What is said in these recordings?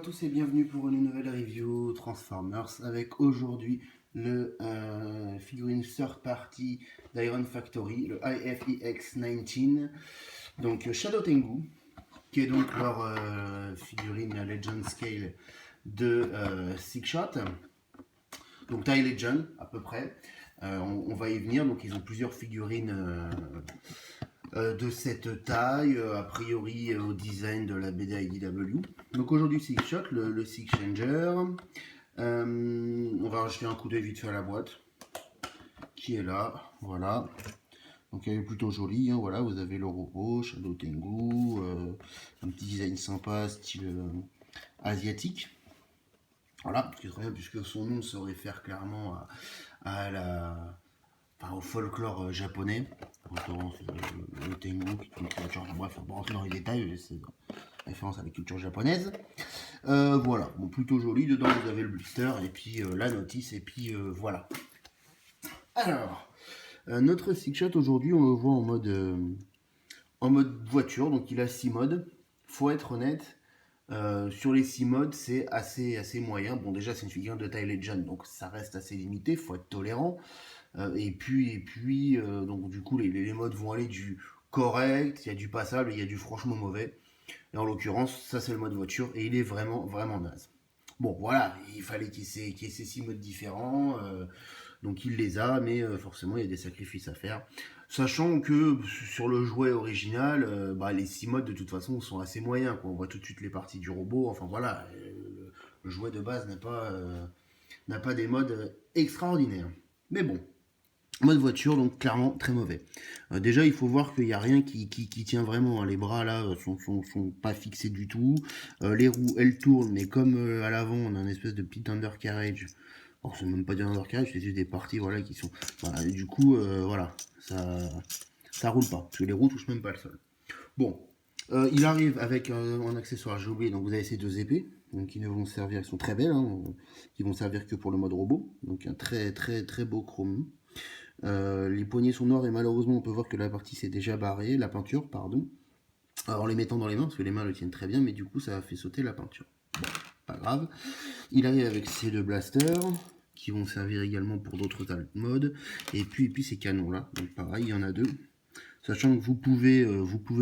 tous et bienvenue pour une nouvelle review Transformers avec aujourd'hui le figurine third party d'Iron Factory, le IFEX-19, donc Shadow Tengu, qui est donc leur figurine Legend Scale de Six Shot, donc taille Legend à peu près. On va y venir, donc ils ont plusieurs figurines de cette taille, a priori au design de la BD IDW. Donc aujourd'hui Six Shot, le Six Changer. On va rajouter un coup d'œil vite fait à la boîte qui est là, voilà. Donc elle est plutôt jolie, hein, voilà, vous avez le robot, Shadow Tengu, un petit design sympa, style asiatique. Voilà, ce qui est très bien puisque son nom se réfère clairement au folklore japonais, en l'occurrence le Tengu, qui est une créature, bref, on va rentrer dans les détails, c'est référence à la culture japonaise. Voilà, bon, plutôt joli, dedans vous avez le blister, et puis la notice, et puis voilà. Alors, notre Six Shot aujourd'hui, on le voit en mode voiture, donc il a 6 modes. Faut être honnête, sur les 6 modes, c'est assez moyen. Bon, déjà, c'est une figurine de taille Legend, donc ça reste assez limité, faut être tolérant. Et puis donc du coup, les modes vont aller du correct, il y a du passable, il y a du franchement mauvais. Et en l'occurrence, ça c'est le mode voiture, et il est vraiment naze. Bon, voilà, il fallait qu'il y ait ces 6 modes différents, donc il les a, mais forcément il y a des sacrifices à faire. Sachant que sur le jouet original, les 6 modes de toute façon sont assez moyens, quoi. On voit tout de suite les parties du robot, enfin voilà, le jouet de base n'a pas des modes extraordinaires. Mais bon, mode voiture, donc clairement très mauvais. Déjà, il faut voir qu'il n'y a rien qui tient vraiment, hein. Les bras là sont pas fixés du tout. Les roues, elles tournent, mais comme à l'avant, on a une espèce de petit undercarriage. Alors, c'est même pas des undercarriage, c'est juste des parties voilà, qui sont. Voilà, et du coup, voilà, ça roule pas, parce que les roues touchent même pas le sol. Bon, il arrive avec un accessoire, j'ai oublié, donc vous avez ces deux épées, donc qui ne vont servir, elles sont très belles, hein, qui vont servir que pour le mode robot, donc un très beau chrome. Les poignées sont noires et malheureusement on peut voir que la partie s'est déjà barrée, la peinture, pardon. Alors, en les mettant dans les mains, parce que les mains le tiennent très bien, mais du coup ça a fait sauter la peinture. Bon, pas grave. Il arrive avec ces deux blasters, qui vont servir également pour d'autres modes, et puis ces canons là, donc pareil, il y en a deux. Sachant que vous pouvez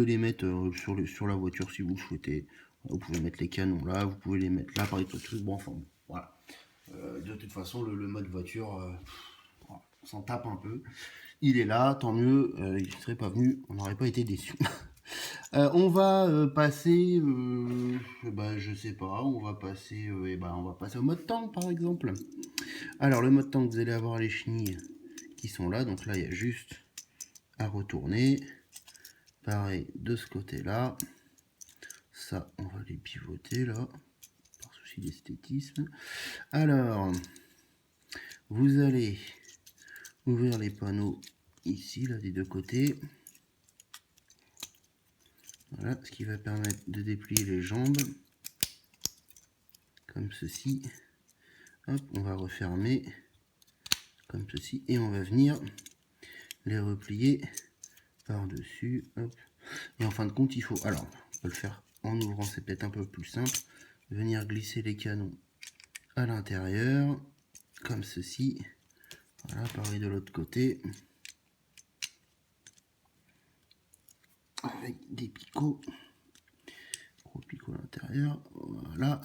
les mettre sur la voiture si vous le souhaitez. Vous pouvez mettre les canons là, vous pouvez les mettre là, par exemple, truc, bon enfin, voilà. De toute façon, le mode voiture, on s'en tape un peu. Il est là, tant mieux, il ne serait pas venu, on n'aurait pas été déçus. On va passer, je sais pas, on va passer au mode tank par exemple. Alors le mode tank, vous allez avoir les chenilles qui sont là, donc là il y a juste à retourner. Pareil de ce côté-là. Ça, on va les pivoter là, par souci d'esthétisme. Alors, vous allez ouvrir les panneaux ici, là, des deux côtés. Voilà, ce qui va permettre de déplier les jambes, comme ceci. Hop, on va refermer, comme ceci, et on va venir les replier par-dessus. Hop. Et en fin de compte, il faut, alors, on peut le faire en ouvrant, c'est peut-être un peu plus simple, venir glisser les canons à l'intérieur, comme ceci. Voilà, pareil de l'autre côté. Avec des picots. Gros picots à l'intérieur. Voilà.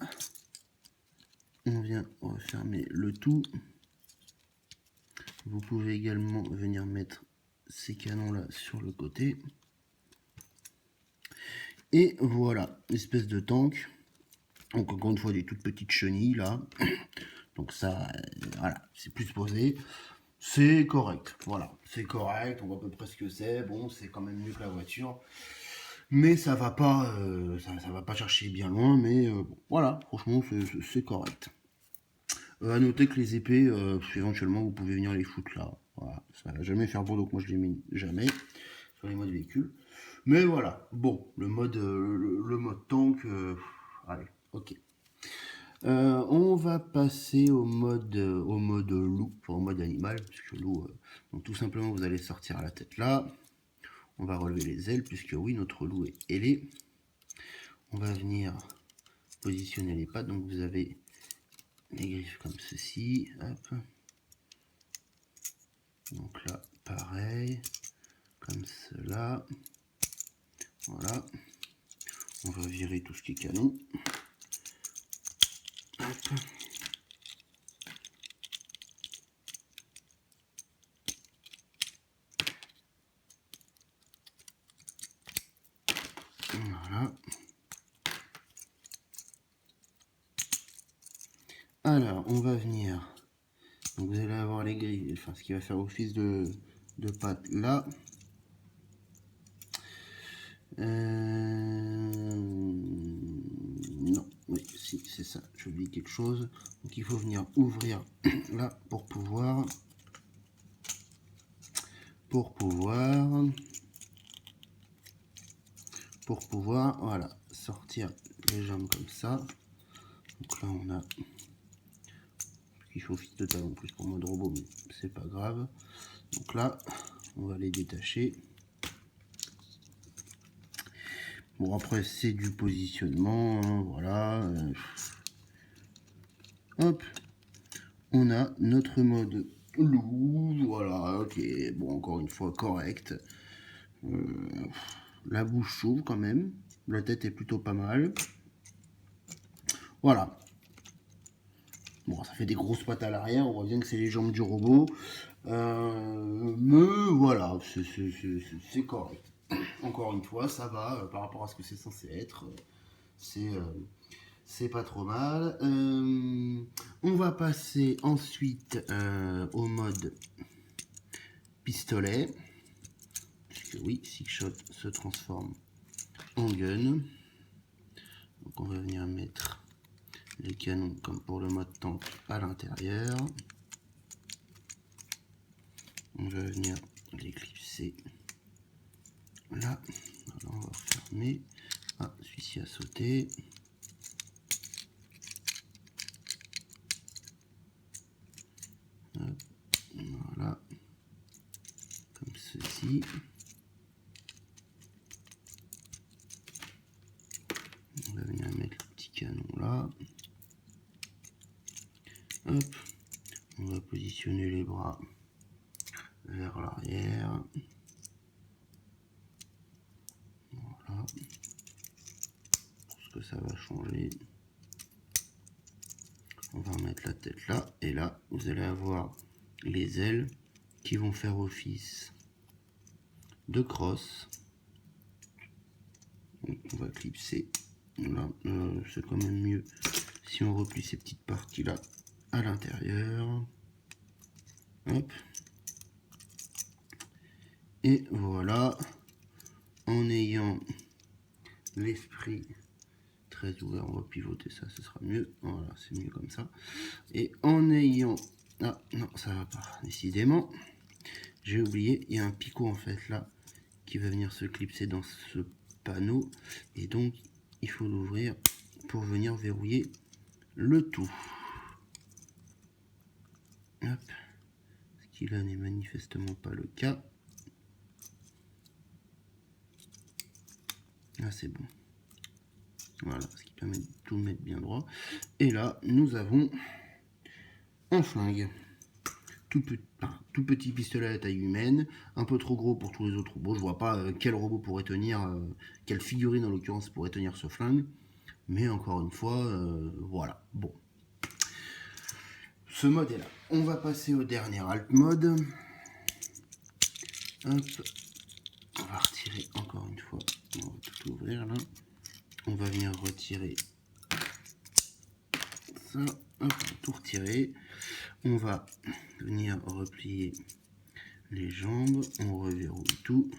On vient refermer le tout. Vous pouvez également venir mettre ces canons là sur le côté. Et voilà, espèce de tank. Donc encore une fois des toutes petites chenilles là. Donc ça, voilà, c'est plus posé. C'est correct, voilà, c'est correct, on voit à peu près ce que c'est. Bon, c'est quand même mieux que la voiture. Mais ça va pas, ça va pas chercher bien loin, mais bon, voilà, franchement, c'est correct. À noter que les épées, éventuellement, vous pouvez venir les foutre là. Voilà, ça va jamais faire beau, donc moi je les mets jamais sur les modes véhicules. Mais voilà, bon, le mode tank, allez, ok. On va passer au mode loup, enfin au mode animal, puisque loup, donc tout simplement vous allez sortir la tête là. On va relever les ailes, puisque oui, notre loup est ailé. On va venir positionnez les pattes. Donc vous avez les griffes comme ceci. Hop. Donc là, pareil, comme cela. Voilà. On va virer tout ce qui est canon. Hop. Voilà. Alors, on va venir. Donc vous allez avoir les grilles, enfin ce qui va faire office de patte là. Non, oui, si, c'est ça, j'ai oublié quelque chose. Donc il faut venir ouvrir là pour pouvoir voilà, sortir les jambes comme ça. Donc là on a il faut office de talon plus pour mode robot, mais c'est pas grave. Donc là on va les détacher. Bon, après, c'est du positionnement, hein, voilà. Hop, on a notre mode loup, voilà, ok, bon, encore une fois, correct. La bouche s'ouvre quand même, la tête est plutôt pas mal. Voilà. Bon, ça fait des grosses pattes à l'arrière, on voit bien que c'est les jambes du robot. Mais voilà, c'est correct. Encore une fois, ça va par rapport à ce que c'est censé être. C'est pas trop mal. On va passer ensuite au mode pistolet. Puisque oui, Six Shot se transforme en gun. Donc on va venir mettre les canons comme pour le mode tank à l'intérieur. On va venir les clipser là. Alors on va fermer. Ah, celui-ci a sauté. Hop, voilà. Comme ceci. On va venir mettre le petit canon là. Hop. On va positionner les bras vers l'arrière. Voilà. Pour ce que ça va changer. On va remettre la tête là. Et là, vous allez avoir les ailes qui vont faire office de crosse. Donc, on va clipser. Là, c'est quand même mieux si on replie ces petites parties là à l'intérieur. Hop. Et voilà, en ayant l'esprit très ouvert, on va pivoter ça, ce sera mieux. Voilà, c'est mieux comme ça. Et en ayant... Ah non, ça va pas, décidément. J'ai oublié, il y a un picot en fait là qui va venir se clipser dans ce panneau. Et donc, il faut l'ouvrir pour venir verrouiller le tout. Hop. Ce qui là n'est manifestement pas le cas. Ah, c'est bon. Voilà, ce qui permet de tout mettre bien droit. Et là, nous avons un flingue. Tout petit pistolet à taille humaine, un peu trop gros pour tous les autres robots. Je vois pas quel robot pourrait tenir, quelle figurine en l'occurrence pourrait tenir ce flingue. Mais encore une fois, voilà. Bon. Ce mode est là. On va passer au dernier alt mode. Hop. On va retirer encore une fois. On va tout ouvrir là. On va venir retirer ça. Hop, on va tout retirer. On va venir replier les jambes. On reverrouille tout.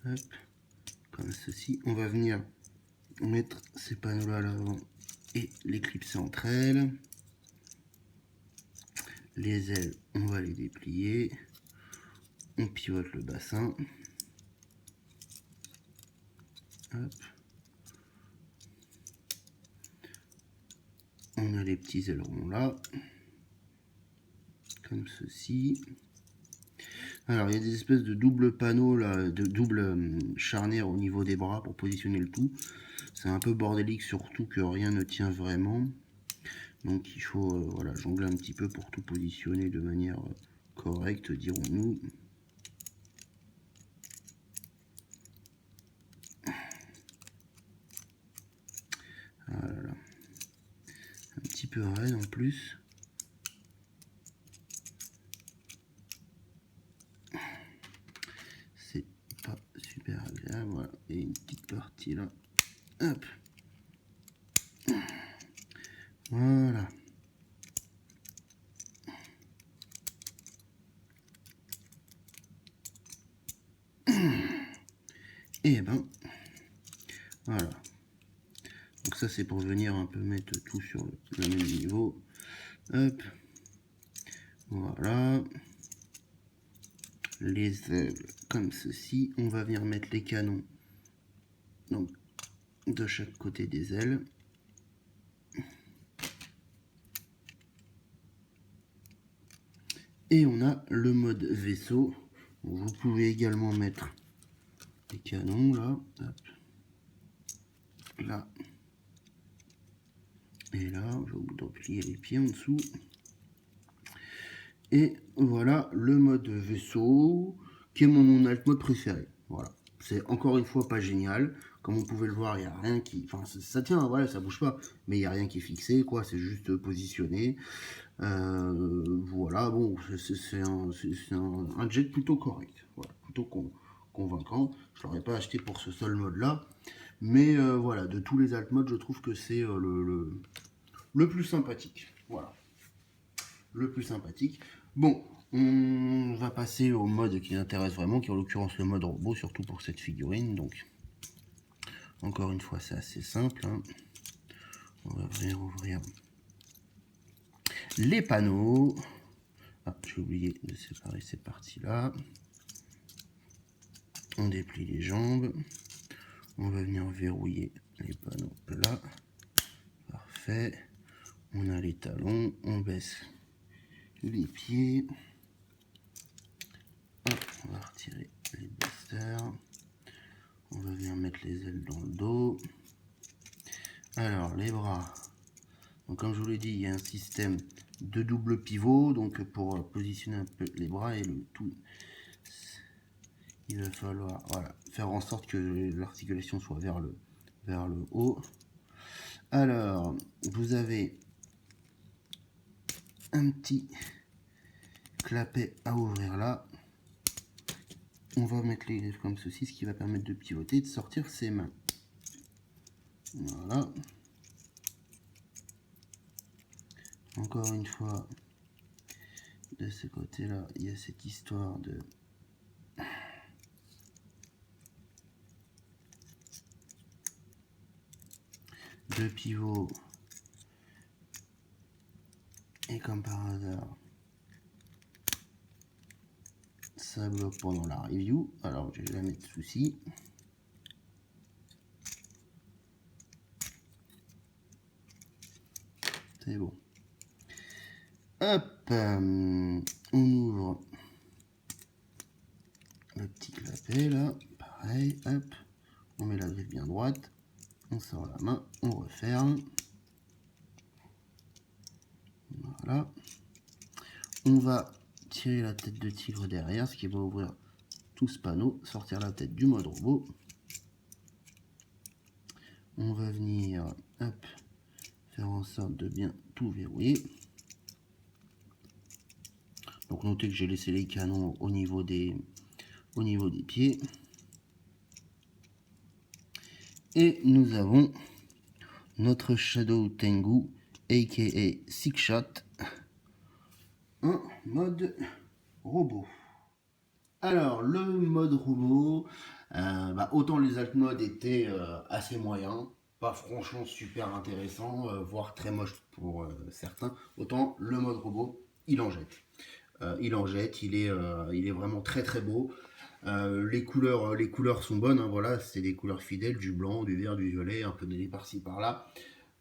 Hop. Comme ceci. On va venir mettre ces panneaux là à l'avant et les clipser entre elles. Les ailes, on va les déplier. On pivote le bassin. Hop. On a les petits ailerons là. Comme ceci. Alors, il y a des espèces de double panneaux là, de double charnière au niveau des bras pour positionner le tout. c'est un peu bordélique, surtout que rien ne tient vraiment. Donc il faut voilà, jongler un petit peu pour tout positionner de manière correcte, dirons-nous. Voilà. Un petit peu raide en plus. C'est pas super agréable. Voilà. Et une petite partie là. Hop. Voilà. Et ben voilà. Donc ça c'est pour venir un peu mettre tout sur le même niveau. Hop. Voilà. Les ailes comme ceci. On va venir mettre les canons donc de chaque côté des ailes. Et on a le mode vaisseau. Vous pouvez également mettre les canons là. Hop. Là. Et là, j'ai oublié de replier les pieds en dessous. Et voilà le mode vaisseau, qui est mon alt mode préféré. Voilà. C'est encore une fois pas génial. Comme on pouvait le voir, il n'y a rien qui... Enfin, ça tient, voilà, ça bouge pas. Mais il n'y a rien qui est fixé, quoi. C'est juste positionné. Voilà, bon, c'est un jet plutôt correct. Voilà, plutôt convaincant. Je ne l'aurais pas acheté pour ce seul mode-là. Mais voilà, de tous les alt modes, je trouve que c'est le plus sympathique. Voilà. Le plus sympathique. Bon, on va passer au mode qui m'intéresse vraiment, qui est en l'occurrence le mode robot, surtout pour cette figurine. Donc, encore une fois, c'est assez simple. Hein. On va venir ouvrir les panneaux. Ah, j'ai oublié de séparer ces parties-là. On déplie les jambes. On va venir verrouiller les panneaux là. Parfait. On a les talons. On baisse les pieds. Hop, on va retirer les blasters. On va venir mettre les ailes dans le dos. Alors, les bras. Donc, comme je vous l'ai dit, il y a un système de double pivot. Donc, pour positionner un peu les bras et le tout, il va falloir voilà, faire en sorte que l'articulation soit vers le haut. Alors, vous avez un petit clapet à ouvrir là. On va mettre les griffes comme ceci, ce qui va permettre de pivoter et de sortir ses mains. Voilà. Encore une fois, de ce côté-là, il y a cette histoire de pivot. Et comme par hasard, ça bloque pendant la review. Alors, je vais la mettre de souci. C'est bon. Hop, on ouvre le petit clapet là, pareil, hop, on met la griffe bien droite, on sort la main, on referme, voilà, on va tirer la tête de tigre derrière, ce qui va ouvrir tout ce panneau, sortir la tête du mode robot, on va venir, hop, faire en sorte de bien tout verrouiller. Donc notez que j'ai laissé les canons au niveau des pieds. Et nous avons notre Shadow Tengu, aka Six Shot, en mode robot. Alors, le mode robot, autant les alt modes étaient assez moyens, pas franchement super intéressant, voire très moche pour certains, autant le mode robot, il en jette. Il est vraiment très très beau. Les couleurs sont bonnes, hein, voilà, c'est des couleurs fidèles, du blanc, du vert, du violet, un peu de par-ci par-là.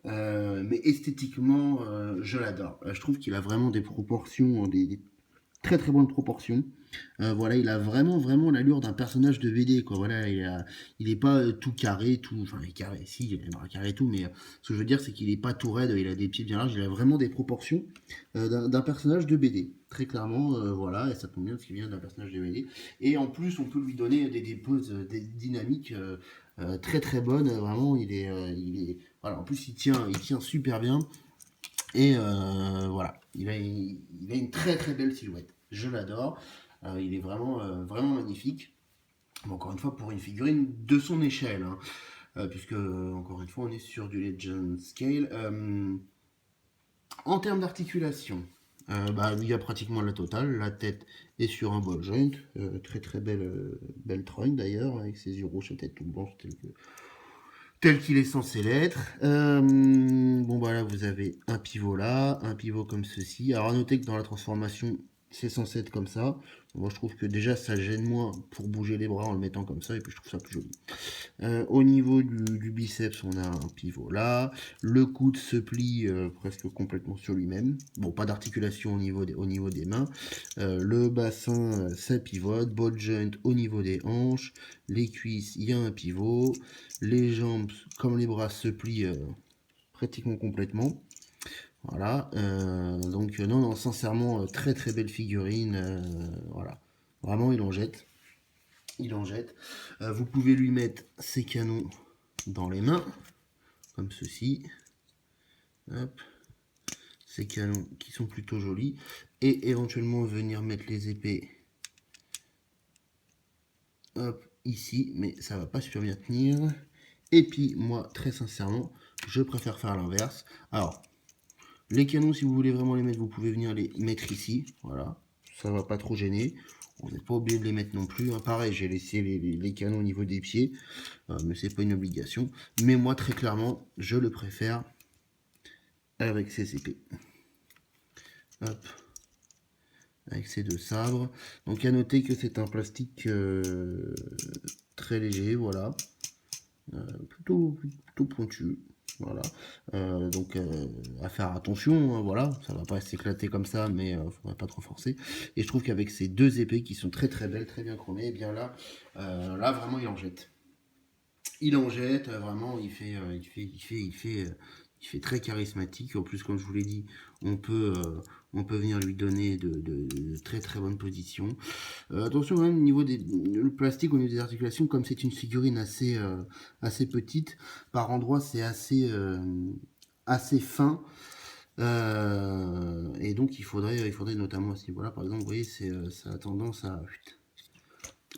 Mais esthétiquement, je l'adore. Je trouve qu'il a vraiment des proportions, Très très bonne proportion. Voilà, il a vraiment l'allure d'un personnage de BD, quoi. Voilà, il est pas tout carré, tout. Enfin, il est carré, si, il est bras carré et tout, mais ce que je veux dire, c'est qu'il est pas tout raide, il a des pieds bien larges, il a vraiment des proportions d'un personnage de BD. Très clairement, voilà, et ça tombe bien parce qu'il vient d'un personnage de BD. Et en plus, on peut lui donner des poses, des dynamiques très très bonnes. Vraiment, voilà, en plus, il tient super bien. Et voilà, il a une très très belle silhouette. Je l'adore. Il est vraiment magnifique. Bon, encore une fois, pour une figurine de son échelle, hein, puisque, encore une fois, on est sur du Legend Scale. En termes d'articulation, bah, il y a pratiquement la totale. La tête est sur un ball joint. Très très belle trunk d'ailleurs, avec ses yeux rouges, sa tête toute blanche, tel qu'il est censé l'être. Bon, bah là, vous avez un pivot là, un pivot comme ceci. Alors, à noter que dans la transformation, c'est censé être comme ça. Moi, je trouve que déjà, ça gêne moins pour bouger les bras en le mettant comme ça, et puis je trouve ça plus joli. Au niveau du biceps, on a un pivot là. Le coude se plie presque complètement sur lui-même. Bon, pas d'articulation au niveau des mains. Le bassin, ça pivote. Ball joint au niveau des hanches. Les cuisses, il y a un pivot. Les jambes, comme les bras, se plient pratiquement complètement. Voilà. Donc, non, sincèrement, très très belle figurine. Voilà. Vraiment, il en jette. Il en jette. Vous pouvez lui mettre ses canons dans les mains, comme ceci. Hop. Ces canons qui sont plutôt jolis. Et éventuellement venir mettre les épées hop, ici, mais ça va pas super bien tenir. Et puis moi, très sincèrement, je préfère faire l'inverse. Alors, les canons, si vous voulez vraiment les mettre, vous pouvez venir les mettre ici. Voilà, ça va pas trop gêner. On n'est pas obligé de les mettre non plus. Hein. Pareil, j'ai laissé les canons au niveau des pieds, mais c'est pas une obligation. Mais moi, très clairement, je le préfère avec ces épées. Hop, avec ces deux sabres. Donc à noter que c'est un plastique très léger, voilà, plutôt pointu. Voilà, donc à faire attention, hein, voilà, ça va pas s'éclater comme ça, mais faudrait pas trop forcer. Et je trouve qu'avec ces deux épées qui sont très très belles, très bien chromées, et bien là vraiment il en jette. Il en jette, vraiment, il fait très charismatique. En plus, comme je vous l'ai dit, on peut, euh, on peut venir lui donner de très très bonnes positions. Attention quand même, le plastique, au niveau des articulations, comme c'est une figurine assez petite, par endroits c'est assez fin. Et donc il faudrait notamment à ce niveau-là, par exemple, vous voyez, ça a tendance à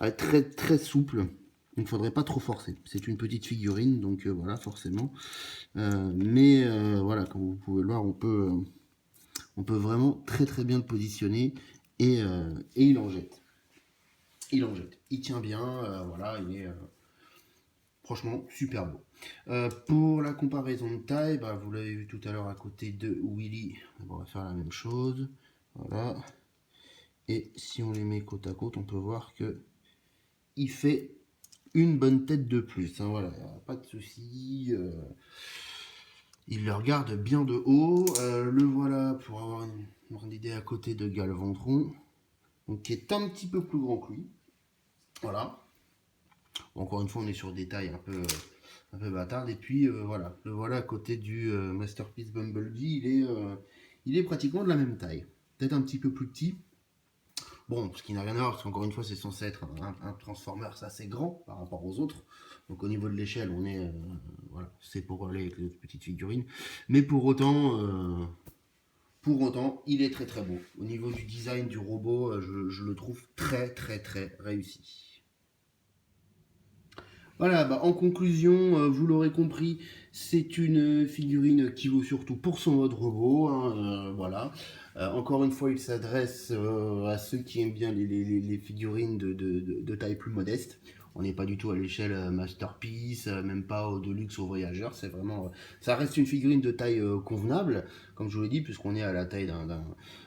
être très très souple. Il ne faudrait pas trop forcer. C'est une petite figurine, donc voilà, forcément. Mais voilà, comme vous pouvez le voir, on peut vraiment très très bien le positionner et il en jette. Il en jette. Il tient bien, voilà, il est franchement super beau. Pour la comparaison de taille, bah, vous l'avez vu tout à l'heure à côté de Willy, on va faire la même chose. Voilà. Et si on les met côte à côte, on peut voir que il fait une bonne tête de plus. Hein, voilà, pas de souci. Il le regarde bien de haut. Le voilà pour avoir une idée à côté de Galvantron, donc qui est un petit peu plus grand que lui. Voilà. Encore une fois, on est sur des tailles un peu bâtardes. Et puis voilà, le voilà à côté du Masterpiece Bumblebee. Il est pratiquement de la même taille. Peut-être un petit peu plus petit. Bon, ce qui n'a rien à voir, parce qu'encore une fois, c'est censé être un Transformers assez grand par rapport aux autres. Donc au niveau de l'échelle, on est, voilà, c'est pour aller avec les autres petites figurines. Mais pour autant, il est très très beau. Au niveau du design du robot, je le trouve très très très réussi. Voilà, bah, en conclusion, vous l'aurez compris, c'est une figurine qui vaut surtout pour son mode robot. Hein, voilà. Encore une fois, il s'adresse à ceux qui aiment bien les figurines de taille plus modeste. On n'est pas du tout à l'échelle Masterpiece, même pas au Deluxe ou au Voyageur. C'est vraiment, ça reste une figurine de taille convenable, comme je vous l'ai dit, puisqu'on est à la taille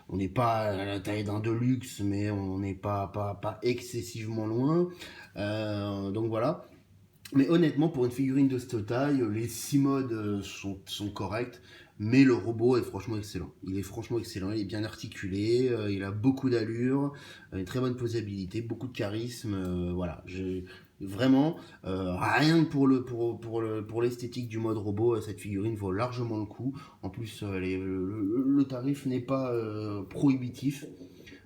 on n'est pas à la taille d'un Deluxe, mais on n'est pas excessivement loin. Donc voilà. Mais honnêtement, pour une figurine de cette taille, les 6 modes sont corrects. mais le robot est franchement excellent. Il est franchement excellent, il est bien articulé, il a beaucoup d'allure, une très bonne posabilité, beaucoup de charisme. Voilà, vraiment, rien que pour l'esthétique du mode robot, cette figurine vaut largement le coup. En plus, le tarif n'est pas prohibitif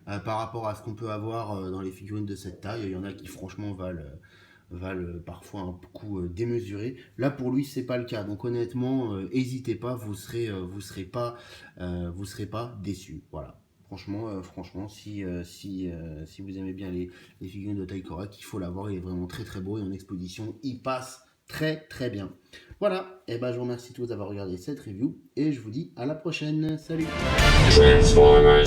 par rapport à ce qu'on peut avoir dans les figurines de cette taille. Il y en a qui franchement valent parfois un coût démesuré. Là pour lui c'est pas le cas. Donc honnêtement, n'hésitez pas, vous serez pas déçus. Voilà. Franchement, si vous aimez bien les figurines de taille correcte, il faut l'avoir. Il est vraiment très très beau et en exposition, il passe très très bien. Voilà. Et ben je vous remercie tous d'avoir regardé cette review et je vous dis à la prochaine. Salut. Transformers.